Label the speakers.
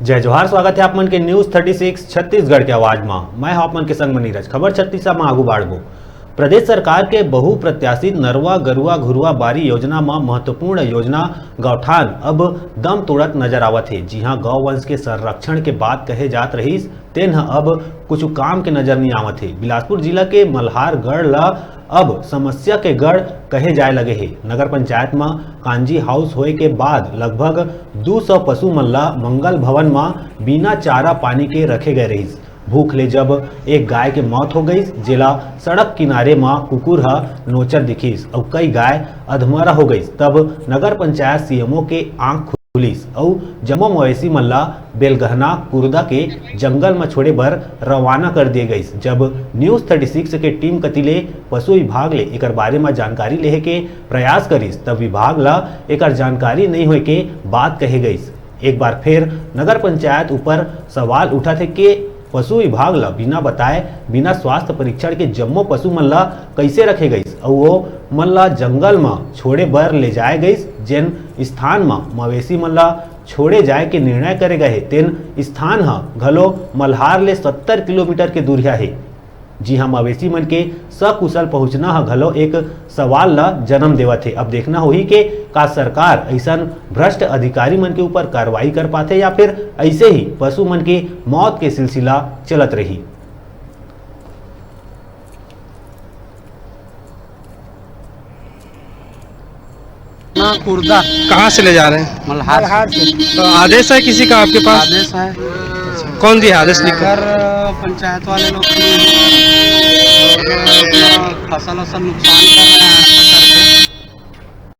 Speaker 1: जय जोहार। स्वागत है आप मन के न्यूज 36 छत्तीसगढ़ के आवाज में। मैं आप मन के संग में नीरज। खबर 36 में आगू बाढ़बो। प्रदेश सरकार के बहुप्रत्याशित नरवा गरुआ घुरुआ बारी योजना में महत्वपूर्ण योजना गौठान अब दम तोड़त नजर आवत है। जी हां, गौवंश के संरक्षण के बात कहे जात रहीस तेन अब कुछ काम के नजर नहीं आवत है। बिलासपुर जिला के मल्हारगढ़ ला अब समस्या के गढ़ कहे जाए लगे है। नगर पंचायत में कांजी हाउस होए के बाद लगभग 200 पशु मन ला मंगल भवन में बिना चारा पानी के रखे गए रहीस। भूख ले जब एक गाय के मौत हो गई, जेला सड़क किनारे में कुकुर हा नोचर दिखीस और कई गाय अधमरा हो गई, तब नगर पंचायत सीएमओ के आंख खुलिस और जम्मो मवेशी मन ला बेलगहना कुर्दा के जंगल में छोड़े बर रवाना कर दिए गई। जब न्यूज 36 के टीम कतिले पशु विभाग ले एकर बारे में जानकारी लेहे के प्रयास करिस, तब विभाग ला एकर जानकारी नहीं होए के बात कहे गई। एक बार फिर नगर पंचायत ऊपर सवाल उठा थे कि पशु विभाग ला बिना बताए बिना स्वास्थ्य परीक्षण के जम्मो पशु मन ला कैसे रखे गई और वो मन ला जंगल में छोड़े बर ले जाए गई। जेन स्थान में मवेशी मन ला छोड़े जाए के निर्णय करे गए तेन स्थान हा घलो मल्हार ले 70 किलोमीटर के दूरिया है। जी हाँ, मवेशी मन के सकुशल पहुंचना हा घलो एक सवाल ला जन्म देवत है। अब देखना होही कि का सरकार ऐसा भ्रष्ट अधिकारी मन के ऊपर कार्रवाई कर पाते या फिर ऐसे ही पशु मन के मौत के सिलसिला चलत रही।
Speaker 2: कुर्दा
Speaker 3: कहाँ से ले जा रहे हैं?
Speaker 2: मल्हार से।
Speaker 3: तो आदेश है किसी का आपके पास?
Speaker 2: आदेश है।
Speaker 3: कौन दिया आदेश लिखकर?
Speaker 2: अगर पंचायत वाले लोग अपना फसल नुकसान कर रहे हैं